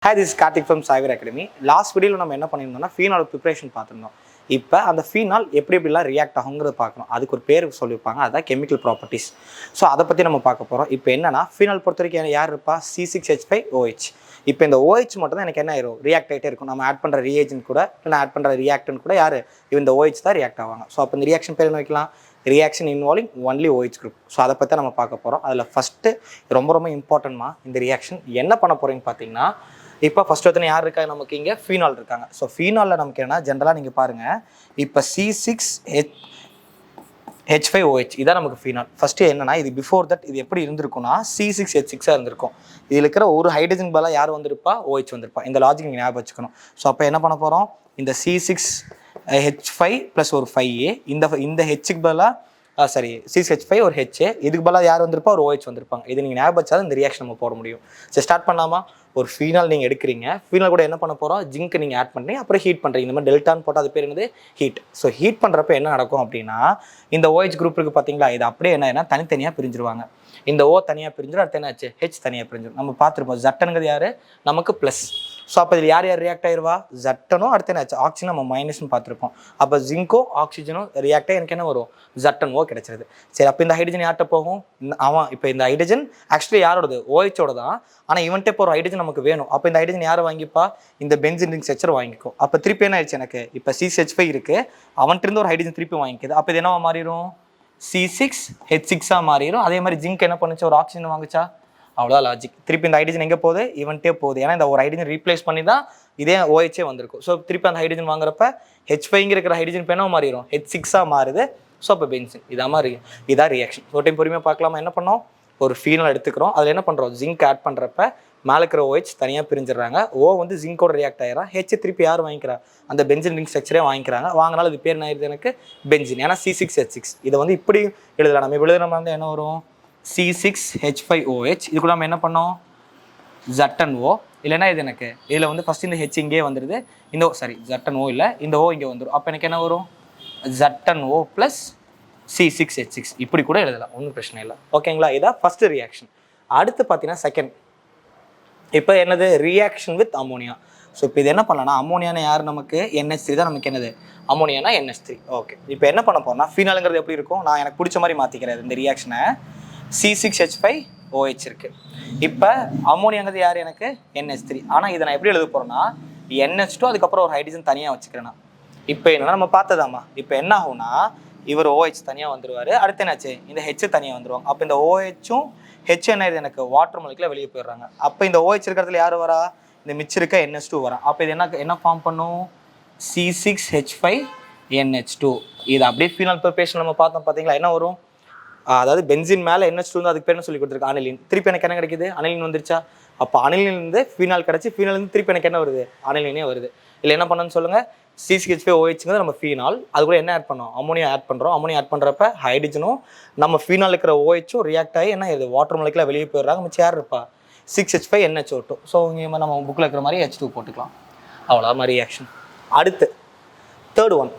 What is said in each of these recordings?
Hi, this is Karthik from Cyber Academy. Last video நம்ம என்ன பண்ணியிருந்தோம்னா phenol preparation பார்த்துருந்தோம். இப்போ அந்த ஃபீனால் எப்படிலாம் ரியாக்ட் ஆகுங்கிறத பார்க்கணும். அதுக்கு ஒரு பேர் சொல்லியிருப்பாங்க, அதுதான் கெமிக்கல் ப்ராப்பர்ட்டிஸ். ஸோ அதை பற்றி நம்ம பார்க்க போகிறோம். இப்போ என்னன்னா ஃபீனால் பொறுத்த வரைக்கும் யார் இருப்பா? C6H5OH. இப்போ இந்த OH மட்டும் தான் எனக்கு என்ன ஆயிரும், ரியாக்ட் ஆகிட்டே இருக்கும். நம்ம ஆட் பண்ணுற ரியேஜென்ட் கூட இல்லை ஆட் பண்ணுற ரியாக்டன்ட் கூட யார், இந்த OH தான் ரியாக்ட் ஆவாங்க. ஸோ அப்போ இந்த ரியாக்ஷன் பேர் என்ன வைக்கலாம்? Reaction involving only OH group. So அதை பற்றி நம்ம பார்க்க போகிறோம். அதில் ஃபஸ்ட்டு ரொம்ப இம்பார்ட்டன்ட்மா இந்த ரியாக்ஷன் என்ன பண்ண போகிறீங்கன்னு பார்த்தீங்கன்னா, இப்போ ஃபஸ்ட் ஒருத்தனை யார் இருக்காங்க, நமக்கு இங்கே ஃபீனால் இருக்காங்க. ஸோ ஃபீனாலில் நமக்கு என்ன ஜென்ரலாக நீங்கள் பாருங்கள், இப்போ C6H5OH இதான் நமக்கு ஃபீனால். ஃபஸ்ட்டு என்னன்னா, இது பிஃபோர் தட் இது எப்படி இருந்திருக்குன்னா C6H6ஆக இருந்திருக்கும். இதில் இருக்கிற ஒரு ஹைட்ரஜன் பதிலாக யார் வந்திருப்பா? OH வந்திருப்பா. இந்த லாஜிக் நீங்கள் ஞாபகம் வச்சுக்கணும். ஸோ அப்போ என்ன பண்ண போகிறோம், இந்த C6H5 ப்ளஸ் ஒரு 5A, இந்த ஹெச்சுக்கு பதிலாக C6H5 ஒரு H, இதுக்கு பதிலாக யார் வந்திருப்பா? ஒரு OH வந்திருப்பாங்க. இது நீங்கள் ஞாபகம் வச்சா இந்த ரியாக்ஷன் நம்ம போட முடியும். சரி, ஸ்டார்ட் பண்ணலாமா? ஒரு ஃபீனால் நீங்கள் எடுக்கிறீங்க, ஃபீனால் கூட என்ன பண்ண போகிறோம், ஜிங்க் நீங்கள் ஆட் பண்ணுறீங்க, அப்புறம் ஹீட் பண்ணுறீங்க. இந்த மாதிரி டெல்டான்னு போட்டால் அது பேர் என்னது, ஹீட். ஸோ ஹீட் பண்ணுறப்ப என்ன நடக்கும் அப்படின்னா, இந்த OH குரூப் இருக்குது பார்த்தீங்களா, இது அப்படியே என்ன தனித்தனியாக பிரிஞ்சிருவாங்க. இந்த O தனியாக பிரிஞ்சிடும், அடுத்து என்னாச்சு, H தனியாக பிரிஞ்சிடும். நம்ம பார்த்துருப்போம், ஜட்டனுங்கிறது யார், நமக்கு ப்ளஸ். ஸோ அப்போ இதில் யார் ரியாக்ட் ஆயிடுவா, ஜட்டனும் அடுத்து என்னாச்சு, ஆக்சிஜன் நம்ம மைனஸ்னு பார்த்துருப்போம். அப்போ ஜிங்கோ ஆக்சிஜனும் ரியாக்ட் ஆகி எனக்கு என்ன வரும், ஜட்டன் O கிடைச்சிருது. சரி, அப்போ இந்த ஹைட்ரஜன் யார்கிட்ட போகும், அவன் இப்போ இந்த ஹைட்ரஜன் ஆக்சுவலி யாரோடது, OH-ஓட தான். ஆனால் இவன்ட்டே இப்போ ஒரு ஹைட்ரஜன் நமக்கு வேணும். அப்போ இந்த ஹைட்ரஜன் யார் வாங்கிப்பா, இந்த பென்சின் ரிங் ஸ்ட்ரக்சர் வாங்கிக்கும். அப்போ திருப்பி என்ன ஆயிடுச்சு, எனக்கு இப்போ C6H5 இருக்குது, அவன்கிட்ட ஒரு ஹைட்ரஜன் திருப்பி வாங்கிக்குது. அப்போ இது என்னவா மாறிடும், C6H6ஆக மாறிடும். அதே மாதிரி ஜிங்க் என்ன பண்ணுச்சு, ஒரு ஆக்சிஜன் வாங்குச்சா, அவ்வளோதான் லாஜிக். திருப்பி இந்த ஹைட்ரஜன் எங்கே போகுது, இவன்ட்டே போகுது. ஏன்னா இந்த ஒரு ஹைட்ரஜன் ரீப்ளேஸ் பண்ணி தான் இதே OH வந்திருக்கும். ஸோ திருப்பி அந்த ஹைட்ரஜன் வாங்குறப்ப H5 இருக்கிற ஹைட்ரஜன் இப்போ என்ன மாறிடும், H6ஆக மாறுது. ஸோ அப்போ பென்சின். இதான் ரியாக்ஷன். ஒரு டைம் பொறுமையாக பார்க்கலாமா. என்ன பண்ணோம், ஒரு ஃபீனால் எடுத்துக்கிறோம், அதில் என்ன பண்ணுறோம், ஜிங்க் ஆட் பண்ணுறப்ப மேலே இருக்கிற OH தனியாக பிரிஞ்சிடறாங்க. O வந்து ஜிங்கோட ரியாக்ட் ஆகிறா, H திருப்பி யார் வாங்கிக்கிறா, அந்த பென்சின் ரிங் ஸ்ட்ரக்சரே வாங்கிக்கிறாங்க. வாங்கினாலும் இது பேர் என்ன ஆயிடுது, எனக்கு பென்சின். ஏன்னா C6H6. இதை வந்து இப்படி எழுதலாம். நம்ம எழுதுற மாதிரி இருந்தால் என்ன வரும், C6H5OH. இதுக்குள்ள நம்ம என்ன பண்ணோம், ஜட்டன் O. இல்லைன்னா இது எனக்கு இதில் வந்து ஃபஸ்ட் இந்த H இங்கே வந்துடுது, இந்த ஜட்டன் O இல்லை, இந்த O இங்கே வந்துடும். அப்போ எனக்கு என்ன வரும், ஜட்டன் O ப்ளஸ் C6H6. இப்படி கூட எழுதலாம், ஒன்றும் பிரச்சனை இல்லை. ஓகேங்களா, இதான் ஃபஸ்ட்டு ரியாக்ஷன். அடுத்து பார்த்தீங்கன்னா செகண்ட், இப்போ என்னது, ரியாக்ஷன் வித் அமோனியா. ஸோ இப்போ இது என்ன பண்ணலாம்னா, அமோனியானா யார், நமக்கு NH3 தான் நமக்கு என்னது, அமோனியானா NH3. ஓகே, இப்போ என்ன பண்ண போறோம்னா, ஃபீனாலுங்கிறது எப்படி இருக்கும், நான் எனக்கு பிடிச்ச மாதிரி மாற்றிக்கிறேன் இந்த ரியாக்ஷனை. C6H5OH இருக்குது. இப்போ அமோனியாங்கிறது யார், எனக்கு NH3. ஆனால் இதை நான் எப்படி எழுத போகிறேன்னா, NH2 அதுக்கப்புறம் ஒரு ஹைட்ரஜன் தனியாக வச்சுக்கிறேன்னா. இப்போ என்னன்னா நம்ம பார்த்ததாமா, இப்போ என்ன ஆகும்னா, இவர் OH தனியாக வந்துடுவார், அடுத்து என்னாச்சு, இந்த H தனியாக வந்துடுவாங்க. அப்போ இந்த OH-ம் H என்ன இது, எனக்கு வாட்டர் மாலிகுல வெளியே போயிடுறாங்க. அப்போ இந்த OH இருக்கிறதுல யார் வரா, இந்த மிச்சம் இருக்க NH2 வரா. அப்போ இது என்ன ஃபார்ம் பண்ணும், C6H5NH2. இது அப்படியே ஃபீனால் ப்ரிப்பரேஷன் நம்ம பார்த்தோம் பார்த்தீங்களா, என்ன வரும், அதாவது பென்சின் மேலே NH2 வந்து அதுக்கு பேர் என்ன சொல்லி கொடுத்துருக்கு, அனிலின். திருப்பி எனக்கு என்ன கிடைக்குது, அனிலின் வந்துருச்சா. அப்போ அனிலின்லேருந்து ஃபீனால் கிடச்சி, ஃபீனாலேருந்து திருப்பி எனக்கு என்ன வருது, அனிலினே வருது. இல்லை என்ன பண்ணணும்னு சொல்லுங்கள், C6H5OHங்கிறது நம்ம ஃபீனால், அது கூட என்ன ஆட் பண்ணோம், அமோனியா ஆட் பண்ணுறோம். அமோனியா ஆட் பண்ணுறப்ப ஹைட்ரஜனும் நம்ம ஃபீனால் இருக்கிற OH-ம் ரியாக்ட் ஆகி என்ன இது, வாட்டர் மாலிகுல வெளியே போயிடுறாங்க. மிச்சம் யார் இருப்பா, 6H5NH2. ஸோ இங்கே நம்ம புக்கில் இருக்கிற மாதிரி H2 போட்டுக்கலாம். அவ்வளோ மாதிரி ரியாக்ஷன். அடுத்து தேர்ட் ஒன்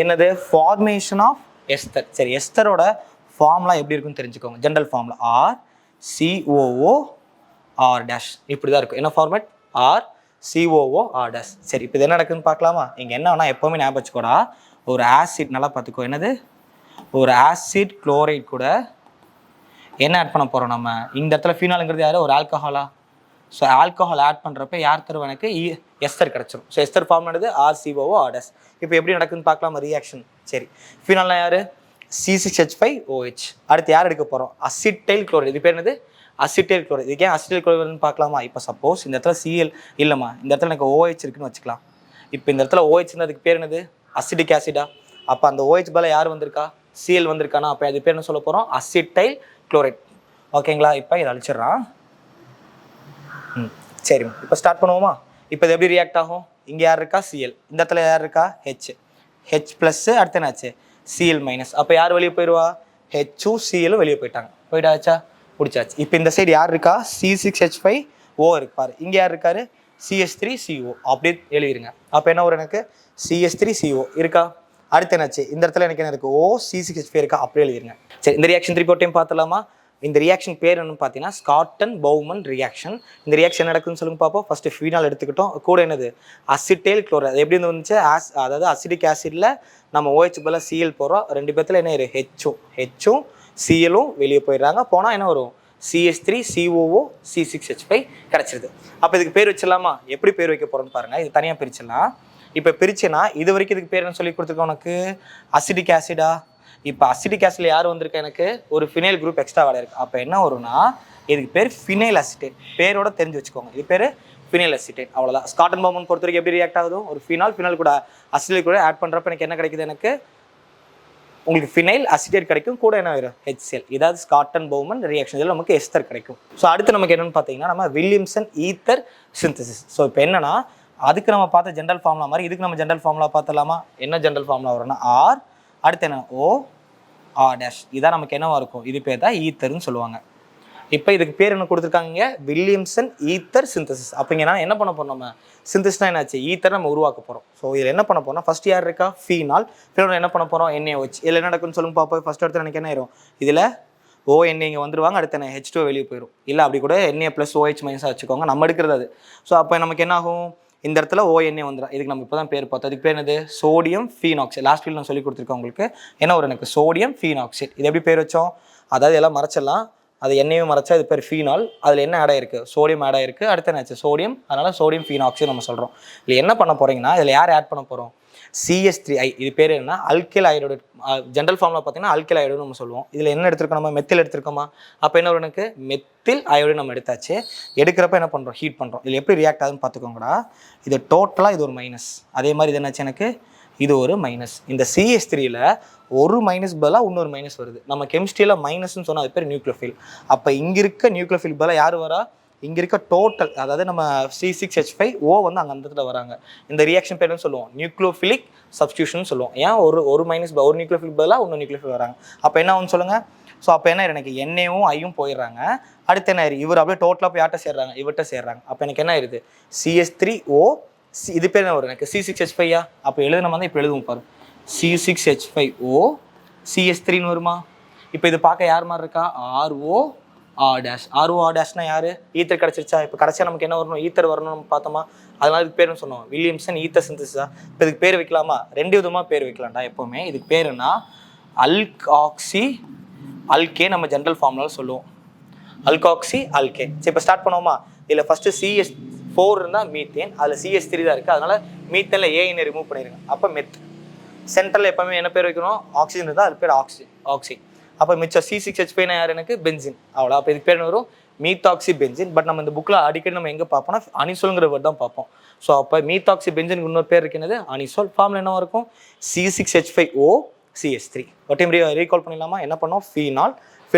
என்னது, ஃபார்மேஷன் ஆஃப் எஸ்தர். சரி, எஸ்தரோட ஃபார்ம்லாம் எப்படி இருக்குன்னு தெரிஞ்சுக்கோங்க. ஜென்ரல் ஃபார்மில் RCOOR'. இப்படி தான் இருக்கும். என்ன ஃபார்மேட், RCOOR'. சரி, இப்போ இது என்ன நடக்குதுன்னு பார்க்கலாமா. இங்கே என்ன வேணால் எப்போவுமே ஞாபகம் வச்சுக்கூடா, ஒரு ஆசிட் நல்லா பார்த்துக்கோ, என்னது, ஒரு ஆசிட் குளோரைட் கூட என்ன ஆட் பண்ண போகிறோம் நம்ம. இந்த இடத்துல ஃபீனாலுங்கிறது யார், ஒரு ஆல்கஹாலா. ஸோ ஆல்கஹால் ஆட் பண்ணுறப்ப யார் தருவ, எனக்கு எஸ்தர் கிடச்சிரும். ஸோ எஸ்தர் ஃபார்ம் நடக்குது RCOOR'. இப்போ எப்படி நடக்குதுன்னு பார்க்கலாமா ரியாக்ஷன். சரி, ஃபீனால்னா யார், C6H5OH. அடுத்து யார் எடுக்க போகிறோம், அசிட்டைல் குளோரைடு. இது பேர் என்னது, அசிட்டைல் குளோரைடு. இதுக்கே அசிட்டைல் குளோரைடுன்னு பார்க்கலாமா. இப்போ சப்போஸ் இந்த இடத்துல Cl இல்லைம்மா, இந்த இடத்துல எனக்கு OH இருக்குன்னு வச்சுக்கலாம். இப்போ இந்த இடத்துல OH இருந்தால் அதுக்கு பேர் என்னது, அசிடிக் ஆசிடா. அப்போ அந்த OH பதில் யார் வந்திருக்கா, Cl வந்திருக்கானா. அப்போ அது பேர் என்ன சொல்ல போகிறோம், அசிட்டைல் குளோரைட். ஓகேங்களா, இப்போ இதை அழிச்சிட்றான். சரி, இப்போ ஸ்டார்ட் பண்ணுவோமா. இப்போ இது எப்படி ரியாக்ட் ஆகும், இங்கே யார் இருக்கா, Cl, இந்த இடத்துல யார் இருக்கா, H ப்ளஸ், அடுத்து என்னாச்சு, Cl மைனஸ். அப்போ யார் வெளியே போயிடுவா, H-ம் Cl-ம் வெளியே போயிட்டாச்சா, பிடிச்சாச்சு. இப்போ இந்த சைடு யார் இருக்கா, C6H5O இருப்பார். இங்கே யார் இருக்காரு, CH3CO. அப்படியே எழுதிருங்க. அப்போ என்ன வரும், எனக்கு CH3CO இருக்கா. அடுத்து என்னாச்சு, இந்த இடத்துல எனக்கு என்ன இருக்குது, O C6H5 இருக்கா, அப்படியே எழுதிருங்க. சரி, இந்த ரியாக்ஷன் திருப்பி ஒரு டைம் பார்த்துலாமா. இந்த ரியாக்ஷன் பேர் என்னன்னு பார்த்தீங்கன்னா ஸ்காட்டன் பவுமன் ரியாக்ஷன். இந்த ரியாக்ஷன் நடக்குதுன்னு சொல்லுங்க பார்ப்போம். ஃபர்ஸ்ட் ஃபீனால் எடுத்துக்கிட்டோம், கூட என்னது அசிட்டைல் குளோரைடு. அது எப்படி வந்துச்சு, அதாவது அசிடிக் ஆசிட்ல நம்ம OH பதிலாக Cl போடுறோம். ரெண்டு பேர்த்துல என்ன இரு ஹெச்சும் Clலும் வெளியே போயிடுறாங்க. போனால் என்ன வரும், CH3 COO C6H5 கிடச்சிருது. அப்போ இதுக்கு பேர் வச்சிடலாமா? எப்படி பேர் வைக்க போகிறோன்னு பாருங்கள். இது தனியாக பிரிச்சிடலாம். இப்போ பிரிச்சேன்னா இது வரைக்கும் இதுக்கு பேர் என்ன சொல்லி கொடுத்துருக்கோம் உனக்கு, அசிடிக் ஆசிடா. இப்போ அசிடிக் ஆசிட்ல யார் வந்திருக்கா, எனக்கு ஒரு ஃபினைல் குரூப் எக்ஸ்ட்ரா வேலை இருக்குது. அப்போ என்ன வரும்னா இதுக்கு பேர் ஃபினைல் அசிட்டேட். பேரோட தெரிஞ்சு வச்சுக்கோங்க, இது பேர் ஃபினைல் அசிட்டேட். அவ்வளோதான். ஸ்காட்டன் பவுமன் பொறுத்த வரைக்கும் எப்படி ரியாக்ட் ஆகுது, ஒரு ஃபினால் கூட அசிட்டிக் கூட ஆட் பண்ணுறப்ப எனக்கு என்ன கிடைக்குது, எனக்கு உங்களுக்கு ஃபினைல் அசிட்டேட் கிடைக்கும், கூட என்ன வரும் HCl. இதாவது ஸ்காட்டன் பவுமன் ரியாக்ஷன். இதில் நமக்கு எஸ்தர் கிடைக்கும். ஸோ அடுத்து நமக்கு என்னென்னு பார்த்தீங்கன்னா நம்ம வில்லியம்சன் ஈத்தர் சிந்தசிஸ். ஸோ இப்போ என்னன்னா அதுக்கு நம்ம பார்த்த ஜென்ரல் ஃபார்முலா மாதிரி இதுக்கு நம்ம ஜென்ரல் ஃபார்முலா பார்த்தலாமா? என்ன ஜென்ரல் ஃபார்முலா வரும்னா R, அடுத்து என்ன OR'. இதான் நமக்கு என்னவா இருக்கும், இது பேர் தான் ஈத்தர்னு சொல்லுவாங்க. இப்போ இதுக்கு பேர் என்ன கொடுத்துருக்காங்க, வில்லியம்சன் ஈத்தர் சிந்தசிஸ். அப்படிங்கன்னா என்ன பண்ண போறோம், நம்ம சிந்தசிஸ்னா என்னாச்சு, ஈத்தர் நம்ம உருவாக்க போகிறோம். ஸோ இதில் என்ன பண்ண போறோம், ஃபர்ஸ்ட் யார் இருக்கா, ஃபீனால். என்ன பண்ண போகிறோம், NaOH. இதில் என்ன நடக்குன்னு சொல்லுங்க பார்ப்போம். ஃபர்ஸ்ட் இடத்துல எனக்கு என்ன ஆயிரும், இதில் ONA இங்கே வந்துடுவாங்க, அடுத்து என்ன H2 வெளியே போயிடும். இல்லை அப்படி கூட Na+OH- வச்சுக்கோங்க, நம்ம எடுக்கிறது அது. ஸோ அப்போ நமக்கு என்ன ஆகும், இந்த இடத்துல ONA வந்துடும். இதுக்கு நம்ம இப்போ தான் பேர் பார்த்தோம். அதுக்கு பேர் என்னது, சோடியம் ஃபீனாக்சைடு. லாஸ்ட் வீல் நான் சொல்லி கொடுத்துருக்கேன் உங்களுக்கு. என்ன ஒரு எனக்கு சோடியம் ஃபீனாக்சைடு. இது எப்படி பேர் வச்சோம், அதாவது எல்லாம் மறைச்சிடலாம். அது எண்ணெயும் மறைச்சா இது பேர் ஃபீனால். அதில் என்ன ஆட் ஆயிருக்கு, சோடியம் ஆட் ஆயிருக்கு. அடுத்து என்னாச்சு, சோடியம். அதனால சோடியம் ஃபீனாக்சைடு நம்ம சொல்கிறோம். இல்லை என்ன பண்ண போறீங்கன்னா இதில் யார் ஆட் பண்ண போகிறோம், CH3I. இது பேர் என்ன, அல்கைல் அயோடைடு. ஜென்ரல் ஃபார்முலா பார்த்தீங்கன்னா அல்கைல் அயோடைடு நம்ம சொல்லுவோம். இதில் என்ன எடுத்துருக்கோம், நம்ம மெத்தில் எடுத்துருக்கோமா? அப்போ என்ன ஒரு எனக்கு மெத்தில் அயோடைடு நம்ம எடுத்தாச்சு. எடுக்கிறப்ப என்ன பண்ணுறோம், ஹீட் பண்ணுறோம். இதில் எப்படி ரியாக்ட் ஆகுதுன்னு பார்த்துக்கோங்கடா. இது டோட்டலாக இது ஒரு மைனஸ். அதே மாதிரி இது என்னாச்சு, எனக்கு இது ஒரு மைனஸ். இந்த CH3ல ஒரு மைனஸ் பதிலாக இன்னொரு மைனஸ் வருது. நம்ம கெமிஸ்ட்ரியில் மைனஸ்ன்னு சொன்னால் அது பேர் நியூக்ளியோஃபில். அப்போ இங்கே இருக்க நியூக்ளியோஃபில் பதிலாக யார் வரா, இங்கே இருக்க டோட்டல், அதாவது நம்ம C6H5O வந்து அங்கே அந்த இடத்துல வராங்க. இந்த ரியாக்ஷன் பேர்னு சொல்லுவோம் நியூக்ளியோஃபிலிக் சப்ஸ்டியூஷன் சொல்லுவோம். ஏன் ஒரு மைனஸ் ஒரு நியூக்ளியோஃபில் பதிலாக இன்னொரு நியூக்ளியோஃபில் வராங்க. அப்போ என்ன ஆகும்னு சொல்லுங்கள். ஸோ அப்போ என்ன எனக்கு Naவும் Iயும் போயிடுறாங்க. அடுத்து என்ன ஆயிரு, இவர் அப்படியே டோட்டலாக போய் யார்ட்ட சேர்றாங்க, இவர்கிட்ட சேர்றாங்க. அப்போ எனக்கு என்ன ஆயிருது, CH3O. இது பேர் என்ன வரும், எனக்கு C6H5. அப்போ எழுதுன மாதிரி இப்போ எழுதுவோம் பாரு, C6H5O CH3ன்னு வருமா? இப்போ இது பார்க்க யார் மாதிரி இருக்கா, ROR'. யாரு, ஈத்தர் கிடச்சிருச்சா? இப்போ கடைசியாக நமக்கு என்ன வரணும், ஈத்தர் வரணும்னு பார்த்தோமா? அதனால இதுக்கு பேருன்னு சொன்னோம் வில்லியம்சன் ஈத்தர் சிந்தசிஸா. இப்போ இதுக்கு பேர் வைக்கலாமா, ரெண்டு விதமாக பேர் வைக்கலாம்டா எப்போவுமே. இதுக்கு பேருன்னா அல்காக்சி அல்கே நம்ம ஜென்ரல் ஃபார்முலாவில் சொல்லுவோம், அல்காக்சி அல்கே. சரி இப்போ ஸ்டார்ட் பண்ணுவோமா? இதில் ஃபஸ்ட்டு CH4 இருந்தால் மீத்தேன், அதில் CH3 தான் இருக்குது. அதனால் மீத்தனில் ஏன்னு ரிமூவ் பண்ணிடுங்க. அப்போ மெத். சென்ட்ரல் எப்போவுமே என்ன பேர் வைக்கணும், ஆக்சிஜன் இருந்தால் அது பேர் ஆக்சி. அப்போ மிச்சம் C6H5 யார், எனக்கு பென்சின். அவ்வளோ. அப்போ இதுக்கு பேர் என்ன வரும், மீத்தாக்சி பென்சின். பட் நம்ம இந்த புக்கில் அடிக்கடி நம்ம எங்கே பார்ப்போம்னா அனிசோல்ங்கிற வேர்ட் தான் பார்ப்போம். ஸோ அப்போ மீத்தாக்சி பென்சினுக்கு இன்னொரு பேர் இருக்கிறது அனிசோல். ஃபார்மில் என்ன இருக்கும், C6H5O CH3. ஒரு டைம் ரீகால் பண்ணிடலாமா? என்ன பண்ணோம், ஃபீனால்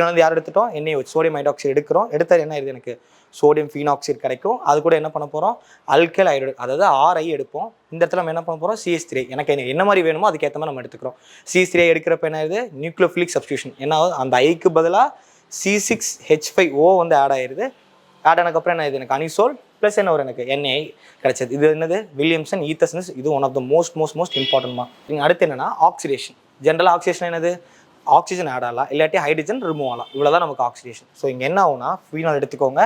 வந்து யார் எடுத்துட்டோம், NaOH சோடியம் ஹைட்ராக்சைடு எடுக்கிறோம். எடுத்தால் என்ன ஆயிடுது, எனக்கு சோடியம் ஃபீனாக்சைடு கிடைக்கும். அது கூட என்ன பண்ண போகிறோம், அல்கைல் அயோடைடு, அதாவது RI எடுப்போம். இந்த இடத்துல நம்ம என்ன பண்ண போகிறோம், CH3. எனக்கு என்ன மாதிரி வேணுமோ அதுக்கேற்ற மாதிரி நம்ம எடுத்துக்கிறோம். CH3 எடுக்கிறப்ப என்ன ஆயிடுது, நியூக்ளியோஃபிலிக் சப்ஸ்டியூஷன். என்ன ஆகுது, அந்த ஐக்கு பதிலாக C6H5O வந்து ஆட் ஆயிடுது. ஆட் ஆனதுக்கப்புறம் என்ன ஆயிடுது, எனக்கு அனிசோல் ப்ளஸ் என்ன ஒரு எனக்கு NaI கிடைச்சது. இது என்னது, வில்லியம்சன் ஈத்தர் சிந்தசிஸ். இது ஒன் ஆஃப் த மோஸ்ட் இம்பார்ட்டன்ட்மா. நீங்கள் அடுத்து என்னன்னா ஆக்சிடேஷன். ஜென்ரல் ஆக்சிடேஷன் என்னது, ஆக்சிஜன் ஆட் ஆகலாம், இல்லாட்டி ஹைட்ரஜன் ரிமூவ் ஆகலாம். இவ்வளோ தான் நமக்கு ஆக்சிடேஷன். ஸோ இங்கே என்ன ஆகும்னா ஃபீனால் எடுத்துக்கோங்க.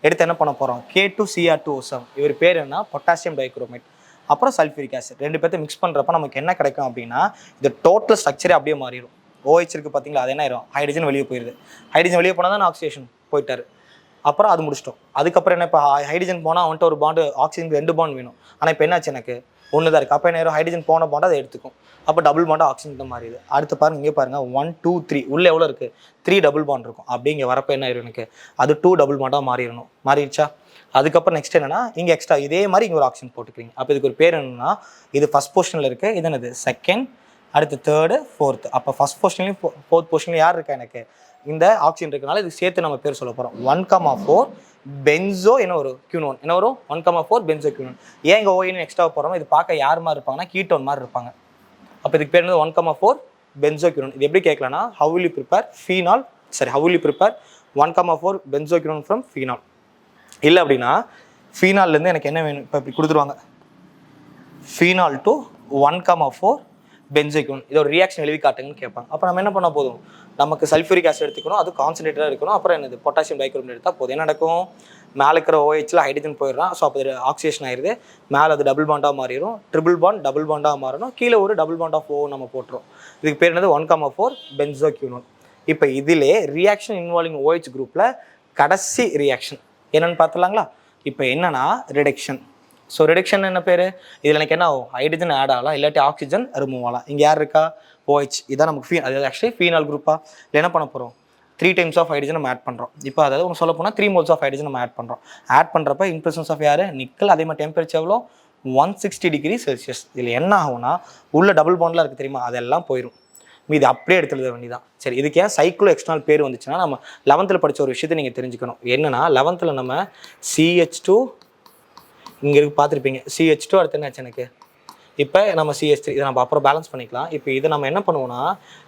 எடுத்து என்ன பண்ண போகிறோம், K2Cr2O7. இவர் பேர் என்ன, பொட்டாசியம் டைக்ரோமேட். அப்புறம் சல்ஃபியூரிக் ஆசிட். ரெண்டு பேர்த்து மிக்ஸ் பண்ணுறப்ப நமக்கு என்ன கிடைக்கும் அப்படின்னா இந்த டோட்டல் ஸ்ட்ரக்சரே அப்படியே மாறிடும். OH இருக்குது பார்த்தீங்களா, அது என்ன ஆயிரும், ஹைட்ரஜன் வெளியே போயிடுது. ஹைட்ரஜன் வெளியே போனால் தான் ஆக்சிடேஷன் போயிட்டாரு. அப்புறம் அது முடிச்சிட்டோம். அதுக்கப்புறம் என்ன, இப்போ ஹைட்ரஜன் போனால் வந்துட்டு ஒரு பாண்டு, ஆக்சிஜனுக்கு 2 பாண்ட் வேணும். ஆனால் இப்போ என்னாச்சு, எனக்கு ஒன்று தான் இருக்குது. அப்போ என்ன, ஹைட்ரஜன் போன பாண்டை அதை எடுத்துக்கும். அப்போ டபுள் பாண்டாக ஆக்சிஜன் மாறிடுது. அடுத்து பாருங்க, இங்கே பாருங்கள் 1 2 3 உள்ளே எவ்வளோ இருக்குது, 3 டபுள் பாண்ட் இருக்கும். அப்படி இங்கே வரப்போ என்ன ஆயிரும், எனக்கு அது 2 டபுள் பாண்டாக மாறிடணும். மாறிடுச்சா? அதுக்கப்புறம் நெக்ஸ்ட் என்னன்னா, இங்கே எக்ஸ்ட்ரா இதே மாதிரி இங்கே ஒரு ஆக்சிஜன் போட்டுக்கிறீங்க. அப்போ இதுக்கு ஒரு பேர் என்னன்னா, இது ஃபஸ்ட் பொசிஷனில் இருக்குது, இது என்னது செகண்ட், அடுத்து தேர்டு, ஃபோர்த்து. அப்போ ஃபஸ்ட் பொசிஷன்லையும் ஃபோர்த் பொசிஷன்லையும் யார் இருக்கா, எனக்கு இந்த ஆக்சிஜன் இருக்கனால இது சேர்த்து நம்ம பேர் சொல்ல போகிறோம். 1,4 பென்சோ என்ன ஒரு Q1 என்ன வரும், 1,4 பென்சோ Q1. ஏன் இங்கே ON எக்ஸ்ட்ரா போகிறோம், இது பார்க்க யார் மாதிரி இருப்பாங்கன்னா கீட்டோன் மாதிரி இருப்பாங்க. அப்போ இதுக்கு பேர் 1,4 பென்சோ Q1. இது எப்படி கேட்கலாம்னா, how will you prepare 1,4 benzo Q1 from phenol. இல்லை அப்படின்னா ஃபீனால்லேருந்து எனக்கு என்ன வேணும், இப்போ இப்படி கொடுத்துருவாங்க, ஃபீனால் டு 1,4 பென்சோக்யூனோன். இது ஒரு ரியாக்ஷன் எழுதி காட்டுங்கன்னு கேட்பாங்க. அப்போ நம்ம என்ன பண்ண போதும், நமக்கு சல்ஃபூரிக் ஆசிட் எடுத்துக்கணும், அது கான்சன்ட்ரேட்டடாக இருக்கணும். அப்புறம் என்னது பொட்டாசியம் டைகுரோமேட் எடுத்தால் போதும். என்ன நடக்கும், மேலே இருக்கிற OHல ஹைட்ரஜன் போயிடுறான். ஸோ அப்போ அது ஆக்சிடேஷன் ஆயிடுது. மேலே அது டபுள் பாண்டாக மாறிடும். ட்ரிபிள் பாண்ட் டபுள் பாண்டாக மாறணும். கீழே ஒரு டபுள் பாண்ட் ஆஃப் O நம்ம போட்டுரும். இதுக்கு பேர் என்னது 1,4 பென்சோக்யூனோன். இப்போ இதிலே ரியாக்ஷன் இன்வால்விங் OH குரூப்பில் கடைசி ரியாக்ஷன் என்னென்னு பார்த்துலாங்களா. இப்போ என்னன்னா ரிடக்ஷன். ஸோ ரிடக்ஷன் என்ன பேர், இதில் எனக்கு என்ன ஆகும், ஹைட்ரஜன் ஆட் ஆகலாம், இல்லாட்டி ஆக்சிஜன் ரிமூவ் ஆகலாம். இங்கே யார் இருக்கா, OH. இதான் நமக்கு அது ஆக்சுவலி ஃபீனால் குரூப்பாக. இல்லை என்ன பண்ண போகிறோம், 3 டைம்ஸ் ஆஃப் ஹைட்ரஜன் நம்ம ஆட் பண்ணுறோம். இப்போ அதாவது ஒன்று சொல்ல போனால் 3 moles ஆஃப் ஹைட்ரஜன் நம்ம ஆட் பண்ணுறோம். ஆட் பண்ணுறப்ப இன் பிரசன்ஸ் ஆஃப் யார், நிக்கல். அதே மாதிரி டெம்பரேச்சர் எவ்வளோ, 160 டிகிரி செல்சியஸ். இதில் என்ன ஆகும்னா உள்ள டபுள் பாண்ட்லாம் இருக்குது தெரியுமா, அதெல்லாம் போயிடும். மீது அப்படியே எடுத்துழுத வேண்டியதான். சரி, இதுக்கு ஏன் சைக்ளோ எக்ஸ்டர்னல் பேர் வந்துச்சுன்னா, நம்ம 11th படித்த ஒரு விஷயத்தை நீங்கள் தெரிஞ்சுக்கணும். என்னன்னா 11th நம்ம CH2 இங்கே இருக்கு பார்த்துருப்பீங்க. CH2 அடுத்து என்னாச்சு எனக்கு, இப்போ நம்ம CH3 இதை நம்ம அப்புறம் பேலன்ஸ் பண்ணிக்கலாம். இப்போ இதை நம்ம என்ன பண்ணுவோம்னா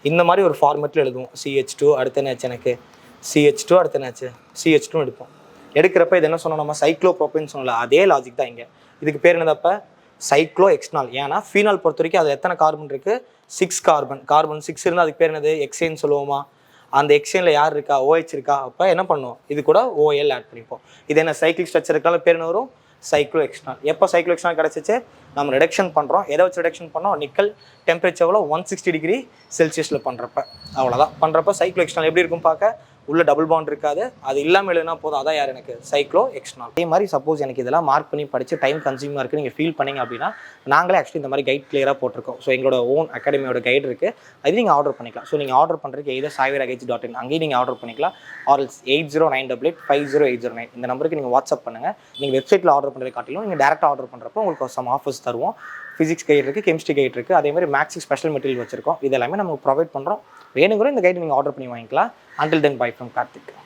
இந்த மாதிரி ஒரு ஃபார்மெட்டில் எழுதுவோம். CH2 அடுத்து என்னாச்சு எனக்கு, CH2 அடுத்து என்னாச்சு, CH2 எடுப்போம். எடுக்கிறப்ப இது என்ன சொன்னோம், நம்ம சைக்ளோப்ரோபேன் சொன்னல, அதே லாஜிக் தான் இங்கே. இதுக்கு பேர் என்னதப்போ சைக்ளோ எக்ஸ்னால். ஏன்னா ஃபீனால் பொறுத்த வரைக்கும் அது எத்தனை கார்பன் இருக்குது, 6 கார்பன் 6 இருந்தால் அதுக்கு பேர் என்னது, எக்ஸேன்னு சொல்லுவோமா. அந்த எக்ஸேனில் யார் இருக்கா, OH இருக்கா. அப்போ என்ன பண்ணுவோம், இது கூட OL ஆட் பண்ணிப்போம். இது என்ன சைக்கிளிக் ஸ்ட்ரக்சர் இருக்கால, பேர் என்ன வரும், சைக்ளோ எக்ஸ்டர்னல். எப்போ சைக்ளோ எக்ஸ்டர்னல் கிடச்சிச்சு, நம்ம ரிடக்ஷன் பண்ணுறோம். எதை வச்சு ரிடக்ஷன் பண்ணோம், நிக்கல் டெம்பரேச்சர் எவ்வளோ 160 டிகிரி செல்சியஸில் பண்ணுறப்ப. அவ்வளோதான். பண்ணுறப்ப சைக்ளோ எக்ஸ்டர்னல் எப்படி இருக்கும் பார்க்க, உள்ள டபுள் பாண்ட் இருக்காது. அது இல்லாமல் எழுதுனா போதும். அதான் யார் எனக்கு, சைக்ளோ எக்ஸ்டர்னல். அதே மாதிரி சப்போஸ் எனக்கு இதெல்லாம் மார்க் பண்ணி படித்து டைம் கன்சியூமாக இருக்குது நீங்கள் ஃபீல் பண்ணிங்க அப்படின்னா, நாங்களே ஆக்சுவலி இந்த மாதிரி கைட் கிளியராக போட்டிருக்கோம். ஸோ எங்களோட ஓன் அகாடமியோட கைடு இருக்குது, அது நீங்கள் ஆர்டர் பண்ணிக்கலாம். ஸோ நீங்கள் ஆர்டர் பண்ணுறதுக்கு எதாவது saiviraage.in அங்கேயும் நீங்கள் ஆர்டர் பண்ணிக்கலாம். ஆர்எல்ஸ் 8098850809 இந்த நம்பருக்கு நீங்கள் வாட்ஸ்அப் பண்ணுங்கள். நீங்கள் வெப்சைட்டில் ஆர்டர் பண்ணுறது காட்டிலும் நீங்கள் டேரெக்டாக ஆர்டர் பண்ணுறப்போ உங்களுக்கு சம் ஆஃபர்ஸ் தருவோம். ஃபிசிக்ஸ் கைட் இருக்குது, கெமிஸ்ட்ரி கைட் இருக்குது, அதே மாதிரி மேக்ஸுக்கு ஸ்பெஷல் மெட்டீரியல் வச்சிருக்கோம். இது எல்லாமே நம்ம ப்ரொவைட் பண்ணுறோம். வேணுங்கிற இந்த கைடு நீங்கள் ஆர்டர் பண்ணி வாங்கிக்கலாம். Until then, bye from Karthik.